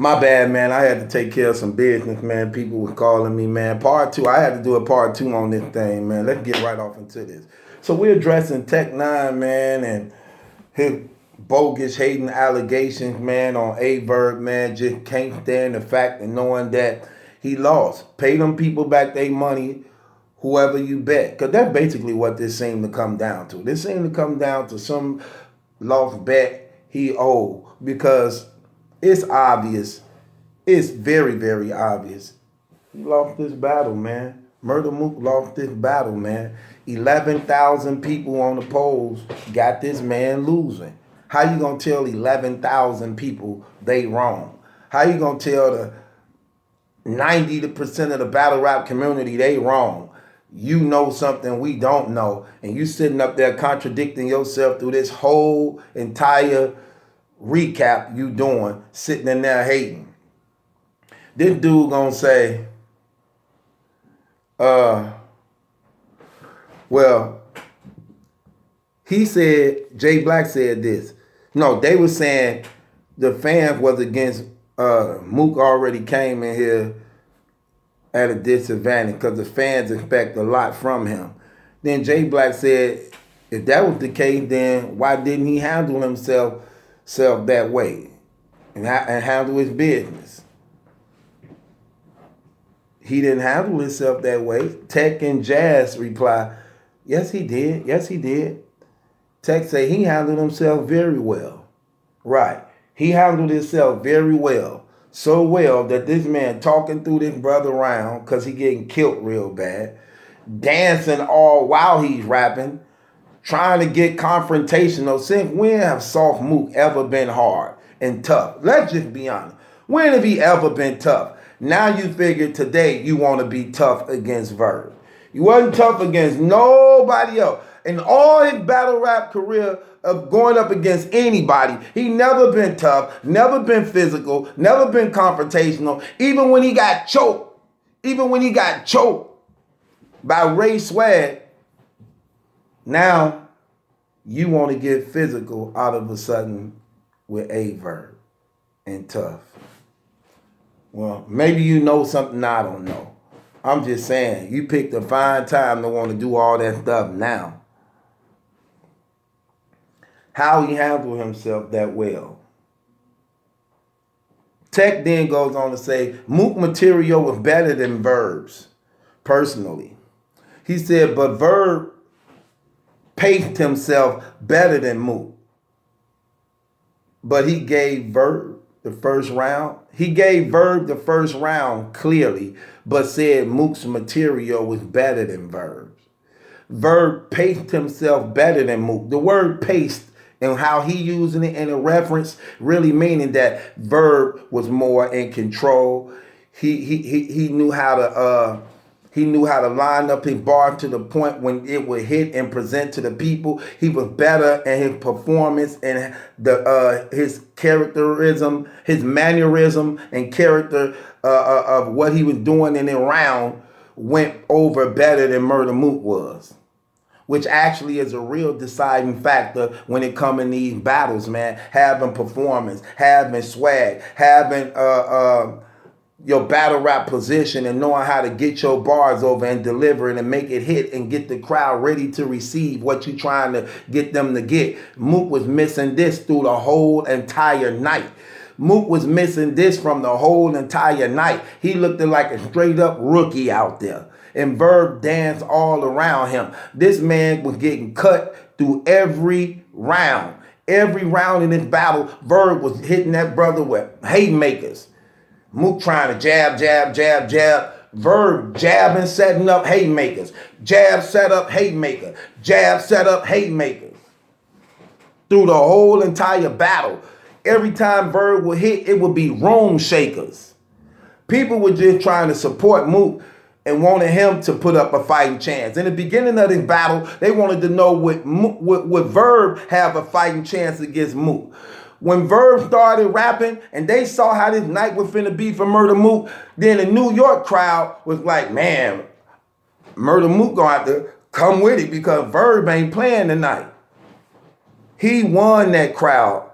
My bad, man. I had to take care of some business, man. People were calling me, man. Part two. I had to do a part two on this thing, man. Let's get right off into this. So we're addressing Tech Nine, man, and his bogus hating allegations, man, on A-Verb, man. Just can't stand the fact of knowing that he lost. Pay them people back their money, whoever you bet. Because that's basically what this seemed to come down to. This seemed to come down to some lost bet he owed because it's obvious. It's very, very obvious. He lost this battle, man. Murder Mook lost this battle, man. 11,000 people on the polls got this man losing. How you gonna tell 11,000 people they wrong? How you gonna tell the 90% of the battle rap community they wrong? You know something we don't know, and you sitting up there contradicting yourself through this whole entire recap you doing, sitting in there hating. This dude gonna say, well, he said, Jay Black said this. No, they were saying the fans was against Mook already came in here at a disadvantage because the fans expect a lot from him. Then Jay Black said, if that was the case, then why didn't he handle himself that way and handle his business? He didn't handle himself that way. Tech and Jazz reply, yes, he did. Yes, he did. Tech say he handled himself very well. Right. He handled himself very well. So well that this man talking through this brother around because he getting killed real bad, dancing all while he's rapping, trying to get confrontational. Since when have Soft Mook ever been hard and tough? Let's just be honest. When have he ever been tough? Now you figure today you want to be tough against Verb. You wasn't tough against nobody else. In all his battle rap career of going up against anybody, he never been tough, never been physical, never been confrontational. Even when he got choked by Ray Swag, now you want to get physical out of a sudden with A-Verb and tough. Well, maybe you know something I don't know. I'm just saying, you picked a fine time to want to do all that stuff now. How he handled himself that well. Tech then goes on to say, Mook material was better than Verb's, personally. He said, but Verb paced himself better than Mook. But he gave Verb the first round. He gave Verb the first round clearly, but said Mook's material was better than Verb's. Verb paced himself better than Mook. The word paced and how he using it in a reference really meaning that Verb was more in control. He knew how to line up his bar to the point when it would hit and present to the people. He was better in his performance and his characterism, his mannerism and character of what he was doing in the round went over better than Murder Mook was, which actually is a real deciding factor when it comes in these battles, man. Having performance, having swag, having your battle rap position and knowing how to get your bars over and deliver it and make it hit and get the crowd ready to receive what you're trying to get them to get. Mook was missing this through the whole entire night. Mook was missing this from the whole entire night. He looked like a straight up rookie out there. And Verb danced all around him. This man was getting cut through every round. Every round in this battle, Verb was hitting that brother with haymakers. Mook trying to jab. Verb jabbing, setting up haymakers. Jab, set up, haymaker. Jab, set up, haymakers. Through the whole entire battle. Every time Verb would hit, it would be room shakers. People were just trying to support Mook and wanted him to put up a fighting chance. In the beginning of this battle, they wanted to know would Verb have a fighting chance against Mook. When Verb started rapping and they saw how this night was finna be for Murder Mook, then the New York crowd was like, man, Murder Mook gonna have to come with it because Verb ain't playing tonight. He won that crowd.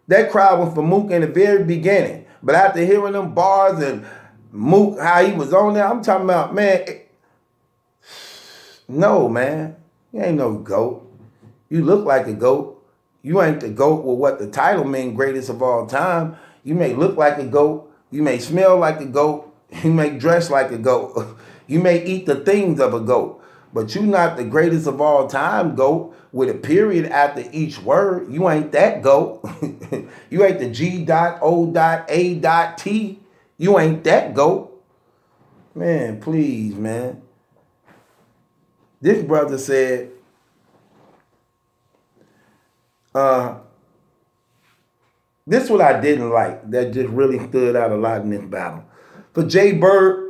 That crowd was for Mook in the very beginning. But after hearing them bars and Mook, how he was on there, I'm talking about, man, no, man. You ain't no GOAT. You look like a GOAT. You ain't the GOAT with what the title mean, greatest of all time. You may look like a GOAT. You may smell like a GOAT. You may dress like a GOAT. You may eat the things of a GOAT. But you not the greatest of all time GOAT with a period after each word. You ain't that GOAT. You ain't the G.O.A.T. You ain't that GOAT. Man, please, man. This brother said, this is what I didn't like that just really stood out a lot in this battle. For Jay Black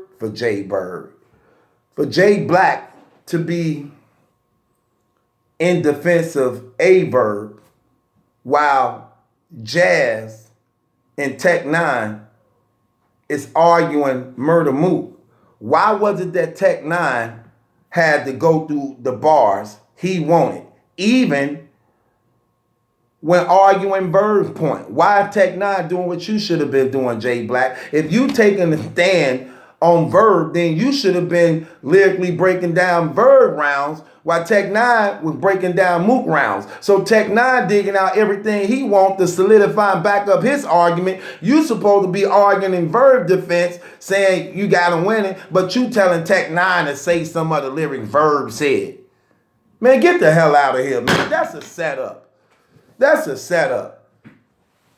to be in defense of A-Verb while Jazz and Tech Nine is arguing Murder Mook. Why was it that Tech Nine had to go through the bars he wanted, even when arguing Verb's point? Why Tech Nine doing what you should have been doing, Jay Black? If you taking a stand on Verb, then you should have been lyrically breaking down Verb rounds while Tech Nine was breaking down Mook rounds. So Tech Nine digging out everything he wants to solidify and back up his argument. You supposed to be arguing in Verb defense, saying you got him winning, but you telling Tech Nine to say some of the lyrics Verb said. Man, get the hell out of here, man. That's a setup. That's a setup.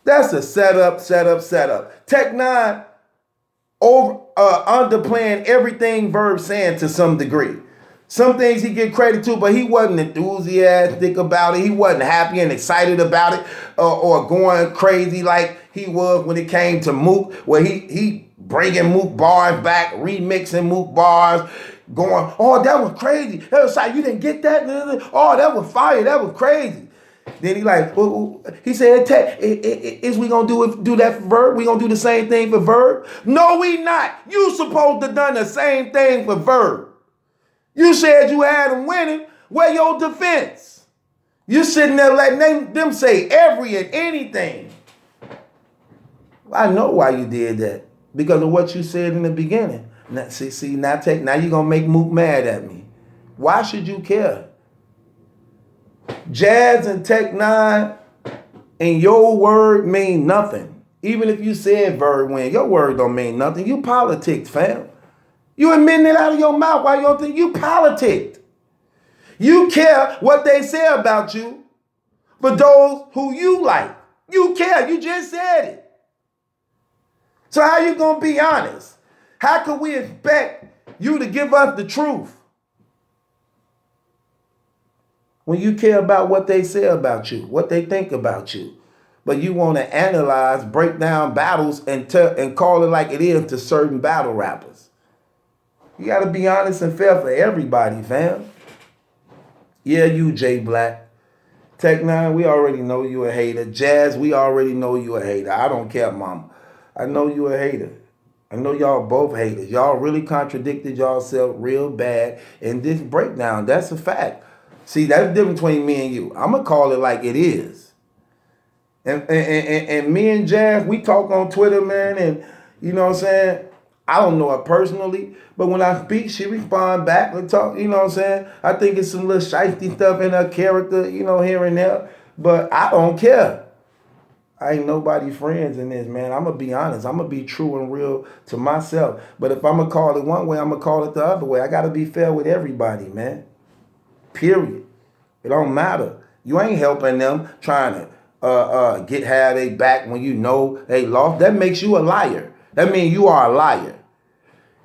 That's a setup. Tech Nine underplaying everything Verb saying to some degree. Some things he get credit to, but he wasn't enthusiastic about it. He wasn't happy and excited about it, or going crazy like he was when it came to Mook, where he bringing Mook bars back, remixing Mook bars, going, oh, that was crazy. That was like, you didn't get that? Oh, that was fire. That was crazy. Then he like, he said, is we gonna do that for Verb? We gonna do the same thing for Verb? No, we not. You supposed to done the same thing for Verb. You said you had him winning. Where your defense? You sitting there letting them say every and anything. I know why you did that. Because of what you said in the beginning. Now you're gonna make Mook mad at me. Why should you care? Jazz and Tech Nine and your word mean nothing. Even if you said Verb win, your word don't mean nothing. You politics, fam. You admitting it out of your mouth. Why you don't think you politicked? You care what they say about you for those who you like. You care. You just said it. So how you going to be honest? How can we expect you to give us the truth when you care about what they say about you, what they think about you? But you want to analyze, break down battles and call it like it is to certain battle rappers. You got to be honest and fair for everybody, fam. Yeah, you, Jay Black. Tech Nine, we already know you a hater. Jazz, we already know you a hater. I don't care, mama. I know you a hater. I know y'all both haters. Y'all really contradicted yourself real bad in this breakdown. That's a fact. See, that's the difference between me and you. I'm going to call it like it is. And me and Jazz, we talk on Twitter, man, and you know what I'm saying? I don't know her personally, but when I speak, she respond back and talk, you know what I'm saying? I think it's some little shiesty stuff in her character, you know, here and there, but I don't care. I ain't nobody's friends in this, man. I'm going to be honest. I'm going to be true and real to myself. But if I'm going to call it one way, I'm going to call it the other way. I got to be fair with everybody, man. Period. It don't matter. You ain't helping them trying to get how they back when you know they lost. That makes you a liar. That means you are a liar.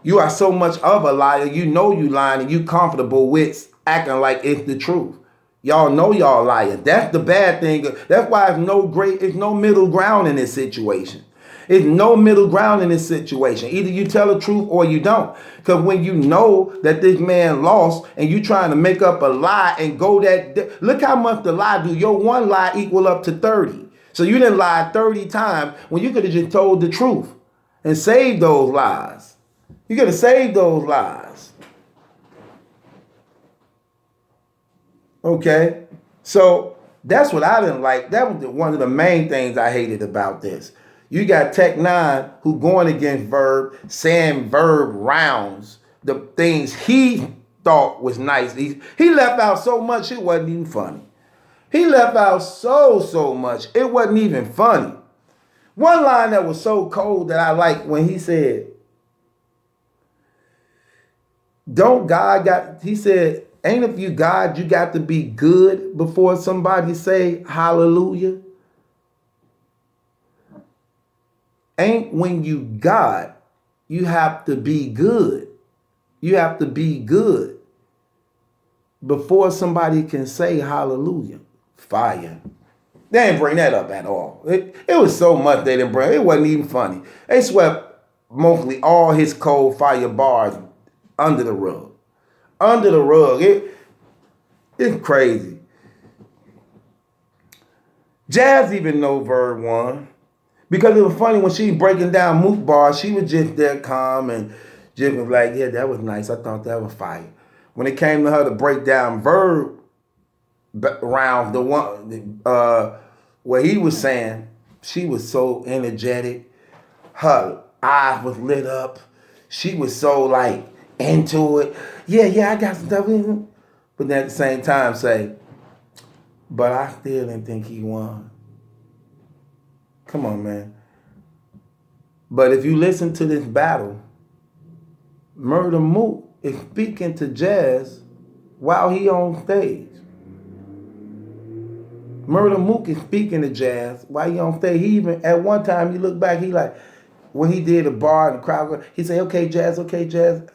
You are so much of a liar, you know you lying and you comfortable with acting like it's the truth. Y'all know y'all lying. That's the bad thing. That's why it's no middle ground in this situation. It's no middle ground in this situation. Either you tell the truth or you don't. Because when you know that this man lost and you trying to make up a lie and go that, look how much the lie do. Your one lie equal up to 30. So you didn't lie 30 times when you could have just told the truth and saved those lies. You got to save those lies. Okay? So that's what I didn't like. That was one of the main things I hated about this. You got Tech Nine who going against Verb, saying Verb rounds the things he thought was nice. He left out so much it wasn't even funny. He left out so much it wasn't even funny. One line that was so cold that I liked when he said, "Don't God got?" He said, "Ain't if you God, you got to be good before somebody say hallelujah." Ain't when you God, you have to be good. You have to be good before somebody can say hallelujah. Fire. They didn't bring that up at all. It was so much they didn't bring. It wasn't even funny. They swept mostly all his cold fire bars under the rug. Under the rug. It's crazy. Jazz even know Verb won. Because it was funny when she was breaking down Mook bars, she was just there calm and just was like, yeah, that was nice. I thought that was fire. When it came to her to break down Verb rounds, the one where he was saying, she was so energetic. Her eyes was lit up. She was so like into it. Yeah, I got stuff in it. But then at the same time say, but I still didn't think he won. Come on, man. But if you listen to this battle, Murder Mook is speaking to Jazz while he on stage. Murder Mook is speaking to Jazz while he on stage. He even, at one time, you look back, he like, when he did a bar and the crowd, he said, okay, Jazz,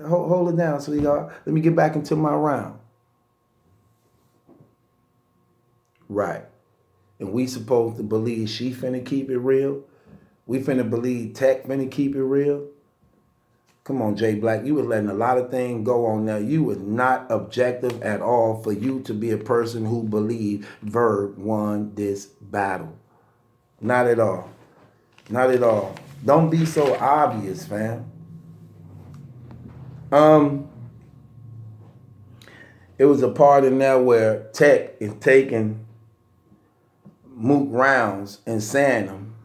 hold it down, sweetheart. Let me get back into my round. Right. And we supposed to believe she finna keep it real. We finna believe Tech finna keep it real. Come on, Jay Black. You was letting a lot of things go on there. You was not objective at all for you to be a person who believed Verb won this battle. Not at all. Not at all. Don't be so obvious, fam. It was a part in there where Tech is taking Mook rounds and saying them.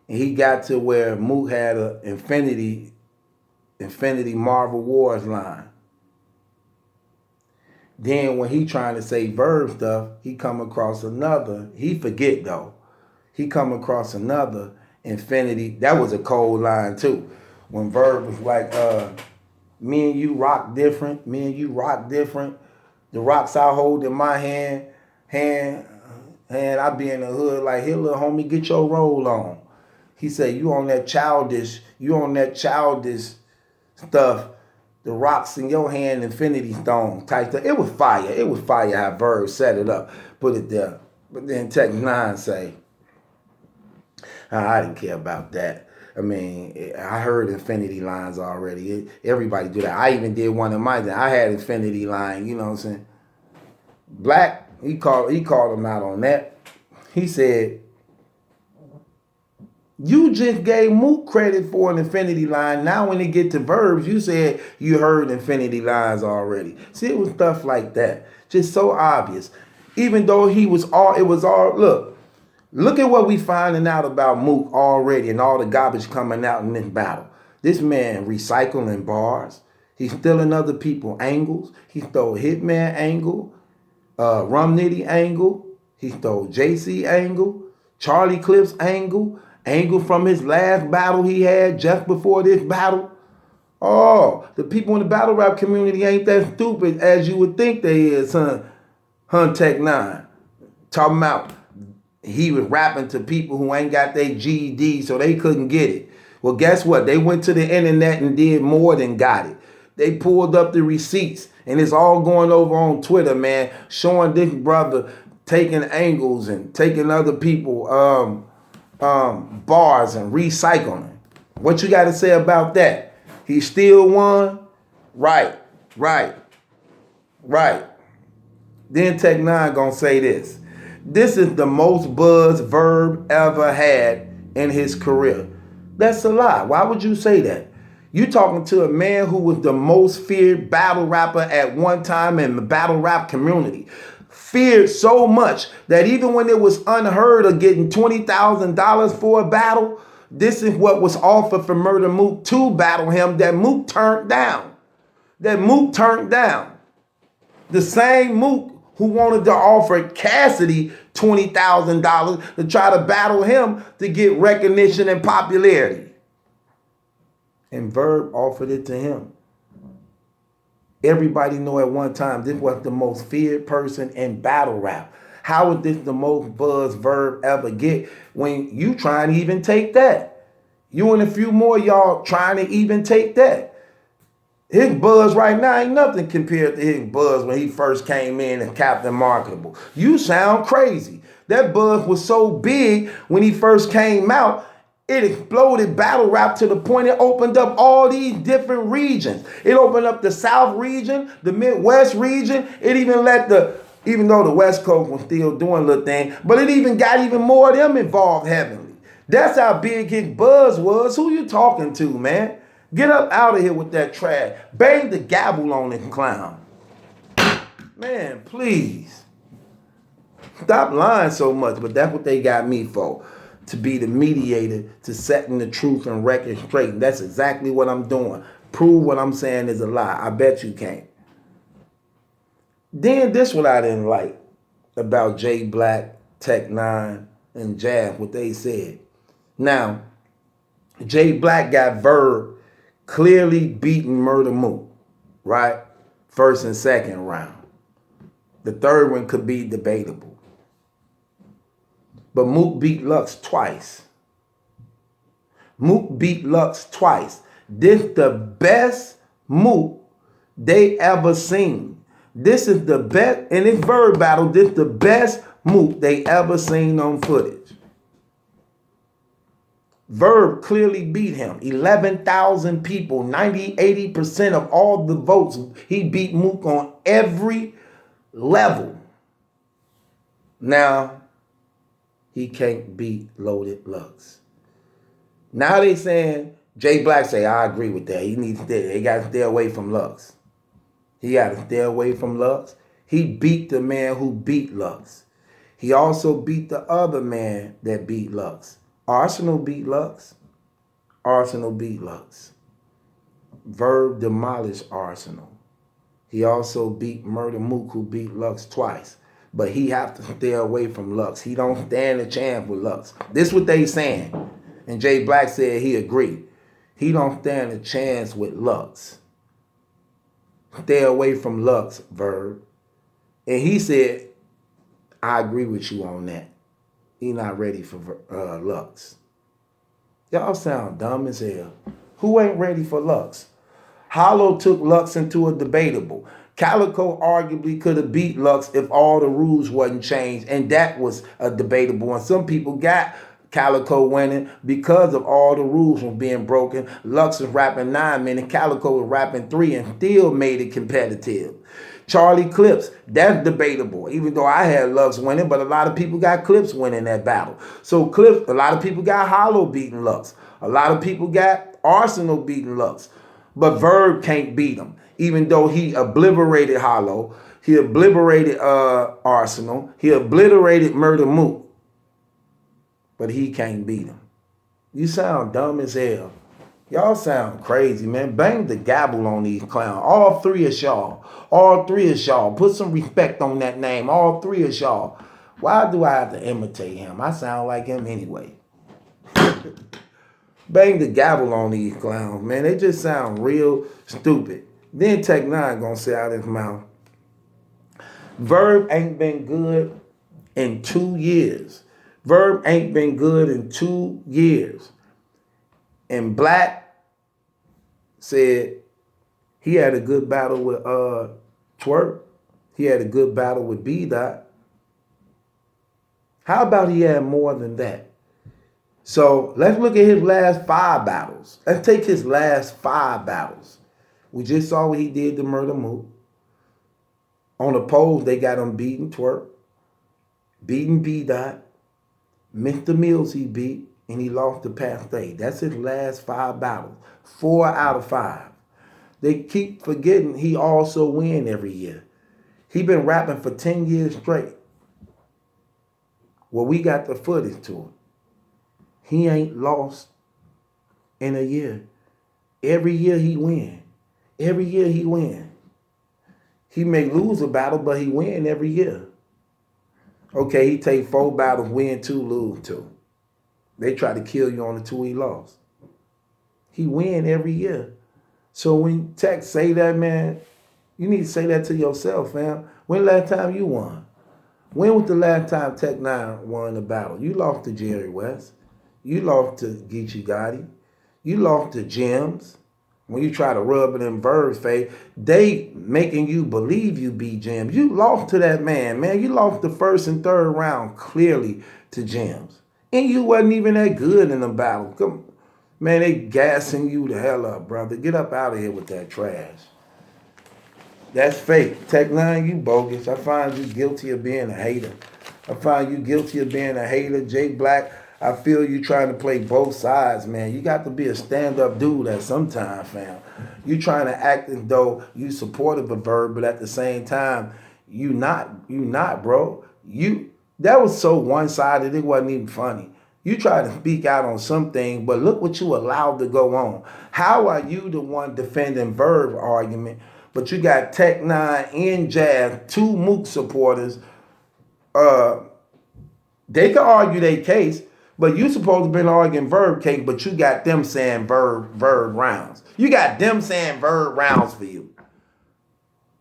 And he got to where Mook had a Infinity Marvel Wars line. Then when he trying to say Verb stuff, he come across another. He forget though. He come across another Infinity. That was a cold line too. When Verb was like, me and you rock different. Me and you rock different. The rocks I hold in my hand, I be in the hood like, here, little homie, get your roll on. He said, you on that childish stuff. The rocks in your hand, Infinity Stone type stuff. It was fire. It was fire how Verb set it up, put it there. But then Tech Nine say, I didn't care about that. I mean, I heard Infinity lines already. Everybody do that. I even did one of mine. I had Infinity line, you know what I'm saying? Black, he called him out on that. He said, you just gave Mook credit for an Infinity line. Now when it get to Verbs, you said you heard Infinity lines already. See, it was stuff like that. Just so obvious. Even though it was all, look at what we finding out about Mook already and all the garbage coming out in this battle. This man recycling bars. He's stealing other people's angles. He stole Hitman angle, Rum Nitty angle. He stole JC angle, Charlie Clips angle from his last battle he had just before this battle. Oh, the people in the battle rap community ain't that stupid as you would think they is, son. Hun Tech Nine. Talking about he was rapping to people who ain't got their GED, so they couldn't get it. Well, guess what? They went to the internet and did more than got it. They pulled up the receipts, and it's all going over on Twitter, man, showing this brother taking angles and taking other people bars and recycling. What you got to say about that? He still won? Right. Then Tech Nine gonna say this. This is the most buzz Verb ever had in his career. That's a lie. Why would you say that? You talking to a man who was the most feared battle rapper at one time in the battle rap community. Feared so much that even when it was unheard of getting $20,000 for a battle, This is what was offered for Murder Mook to battle him that Mook turned down. The same Mook who wanted to offer Cassidy $20,000 to try to battle him to get recognition and popularity. And Verb offered it to him. Everybody know at one time this was the most feared person in battle rap. How is this the most buzz Verb ever get when you trying to even take that? You and a few more y'all trying to even take that. His buzz right now ain't nothing compared to his buzz when he first came in as Captain Marketable. You sound crazy. That buzz was so big when he first came out, it exploded battle rap to the point it opened up all these different regions. It opened up the South region, the Midwest region. It even let even though the West Coast was still doing a little thing, but it even got even more of them involved heavily. That's how big his buzz was. Who you talking to, man? Get up out of here with that trash. Bang the gavel on this clown. Man, please. Stop lying so much, but that's what they got me for. To be the mediator to setting the truth and record straight. And that's exactly what I'm doing. Prove what I'm saying is a lie. I bet you can't. Then this what I didn't like about J Black, Tech Nine, and Jazz, what they said. Now, J Black got Verb clearly beating Murder Mook, right? First and second round. The third one could be debatable. But Mook beat Lux twice. This the best Mook they ever seen. This is the best, in this Verb battle, this the best Mook they ever seen on footage. Verb clearly beat him. 11,000 people, 80% of all the votes. He beat Mook on every level. Now, he can't beat Loaded Lux. Now they saying, J Black say, I agree with that. He got to stay away from Lux. He beat the man who beat Lux. He also beat the other man that beat Lux. Arsenal beat Lux. Verb demolished Arsenal. He also beat Murder Mook, who beat Lux twice. But he have to stay away from Lux. He don't stand a chance with Lux. This what they saying. And J Black said he agreed. He don't stand a chance with Lux. Stay away from Lux, Verb. And he said, I agree with you on that. He not ready for Lux. Y'all sound dumb as hell. Who ain't ready for Lux? Hollow took Lux into a debatable. Calico arguably could have beat Lux if all the rules wasn't changed, and that was a debatable. And some people got Calico winning because of all the rules were being broken. Lux was rapping 9 minutes, Calico was rapping 3, and still made it competitive. Charlie Clips, that's debatable. Even though I had Lux winning, but a lot of people got Clips winning that battle. So Clips, a lot of people got Hollow beating Lux. A lot of people got Arsenal beating Lux. But Verb can't beat him. Even though he obliterated Hollow, he obliterated Arsenal, he obliterated Murder Mook. But he can't beat him. You sound dumb as hell. Y'all sound crazy, man. Bang the gavel on these clowns. All three of y'all. Put some respect on that name. All three of y'all. Why do I have to imitate him? I sound like him anyway. Bang the gavel on these clowns, man. They just sound real stupid. Then Tech Nine gonna say out his mouth, Verb ain't been good in 2 years. And Black said he had a good battle with Twerk. He had a good battle with B-Dot. How about he had more than that? So let's look at his last 5 battles. Let's take his last 5 battles. We just saw what he did to Murder Mook. On the polls, they got him beating Twerk, beating B-Dot, Mr. Mills he beat, and he lost to Pasté. That's his last 5 battles. 4 out of 5. They keep forgetting he also win every year. He been rapping for 10 years straight. Well, we got the footage to it. He ain't lost in a year. Every year he win. Every year he win. He may lose a battle, but he win every year. Okay, he take 4 battles, win 2, lose 2. They try to kill you on the 2 he lost. He win every year. So when Tech say that, man, you need to say that to yourself, fam. When last time you won? When was the last time Tech 9 won a battle? You lost to Jerry West. You lost to Geechee Gotti. You lost to Gems. When you try to rub it in Verb's face, they making you believe you beat Gems. You lost to that man. You lost the first and third round clearly to Gems. And you wasn't even that good in the battle. Come, man, they gassing you the hell up, brother. Get up out of here with that trash. That's fake. Tech 9, you bogus. I find you guilty of being a hater. I find you guilty of being a hater. Jake Black, I feel you trying to play both sides, man. You got to be a stand-up dude at some time, fam. You trying to act as though you supportive of Verb, but at the same time, you not, bro. That was so one-sided, it wasn't even funny. You try to speak out on something, but look what you allowed to go on. How are you the one defending Verb argument, but you got Tech 9 and Jazz, 2 Mook supporters. They can argue their case, but you supposed to been arguing Verb case, but you got them saying Verb rounds. You got them saying Verb rounds for you.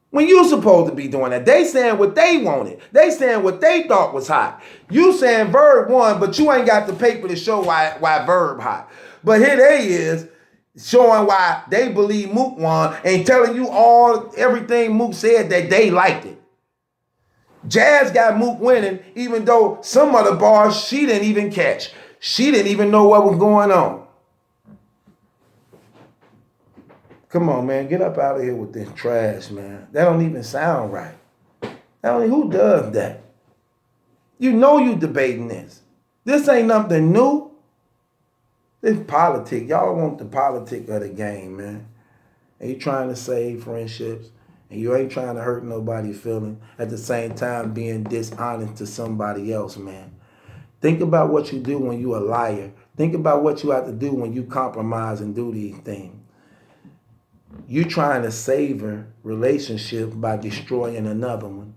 When you supposed to be doing that. They saying what they wanted. They saying what they thought was hot. You saying Verb won, but you ain't got the paper to show why Verb hot. But here they is, showing why they believe Mook won and telling you everything Mook said that they liked it. Jazz got Mook winning, even though some of the bars she didn't even catch. She didn't even know what was going on. Come on, man. Get up out of here with this trash, man. That don't even sound right. Who does that? You know you debating this. This ain't nothing new. This politics. Y'all want the politic of the game, man. And you trying to save friendships. And you ain't trying to hurt nobody's feeling. At the same time, being dishonest to somebody else, man. Think about what you do when you a liar. Think about what you have to do when you compromise and do these things. You trying to savor relationships by destroying another one.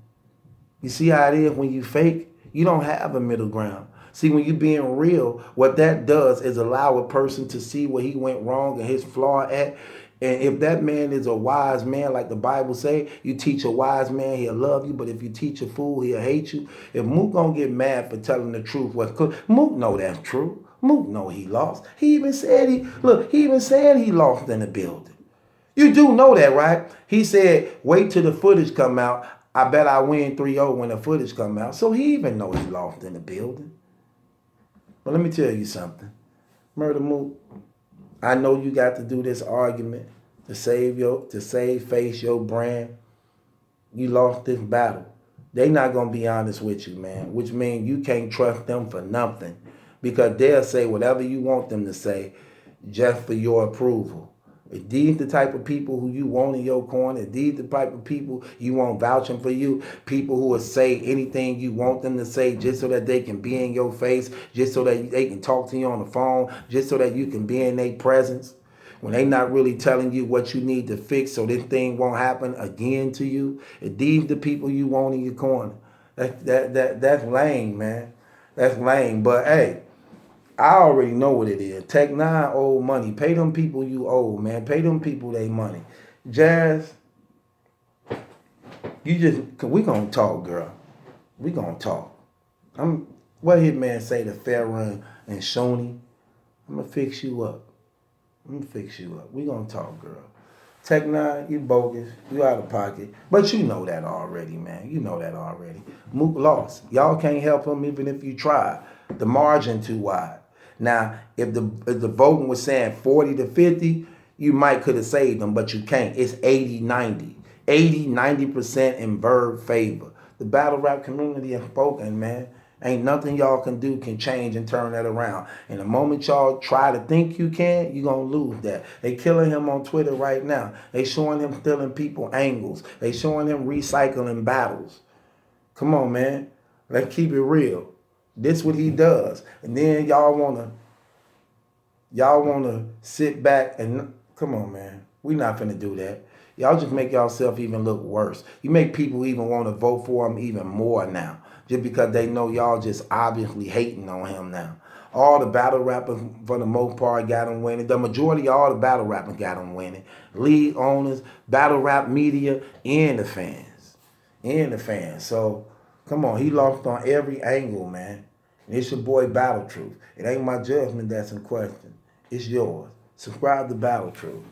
You see how it is when you fake? You don't have a middle ground. See, when you being real, what that does is allow a person to see where he went wrong and his flaw at. And if that man is a wise man, like the Bible say, you teach a wise man, he'll love you. But if you teach a fool, he'll hate you. If Mook gonna get mad for telling the truth, Mook know that's true. Mook know he lost. He even said he lost in the building. You do know that, right? He said, wait till the footage come out. I bet I win 3-0 when the footage come out. So he even know he lost in the building. But let me tell you something. Murder Mook, I know you got to do this argument to save face, your brand. You lost this battle. They not going to be honest with you, man, which means you can't trust them for nothing because they'll say whatever you want them to say just for your approval. If these the type of people who you want in your corner, if these the type of people you want vouching for you, people who will say anything you want them to say just so that they can be in your face, just so that they can talk to you on the phone, just so that you can be in their presence, when they not really telling you what you need to fix so this thing won't happen again to you, if these the people you want in your corner, that's lame, man. That's lame. But hey, I already know what it is. Tech 9 owe money. Pay them people you owe, man. Pay them people their money. Jazz, we gonna talk, girl. We gonna talk. What Hitman say to Farron and Shoney? I'm gonna fix you up. We gonna talk, girl. Tech 9, you bogus. You out of pocket. But you know that already, man. You know that already. Mook lost. Y'all can't help him even if you try. The margin too wide. Now, if the voting was saying 40 to 50, you might could have saved them, but you can't. It's 80-90. 80-90% in Verb favor. The battle rap community has spoken, man. Ain't nothing y'all can do can change and turn that around. And the moment y'all try to think you can, you're going to lose that. They killing him on Twitter right now. They showing him stealing people angles. They showing him recycling battles. Come on, man. Let's keep it real. This what he does. And then y'all Y'all want to sit back and come on, man. We not finna do that. Y'all just make yourself even look worse. You make people even want to vote for him even more now, just because they know y'all just obviously hating on him now. All the battle rappers, for the most part, got him winning. The majority of all the battle rappers got him winning. League owners, battle rap media, and the fans. And the fans. So, come on, he lost on every angle, man. And it's your boy Battle Truth. It ain't my judgment that's in question. It's yours. Subscribe to Battle Truth.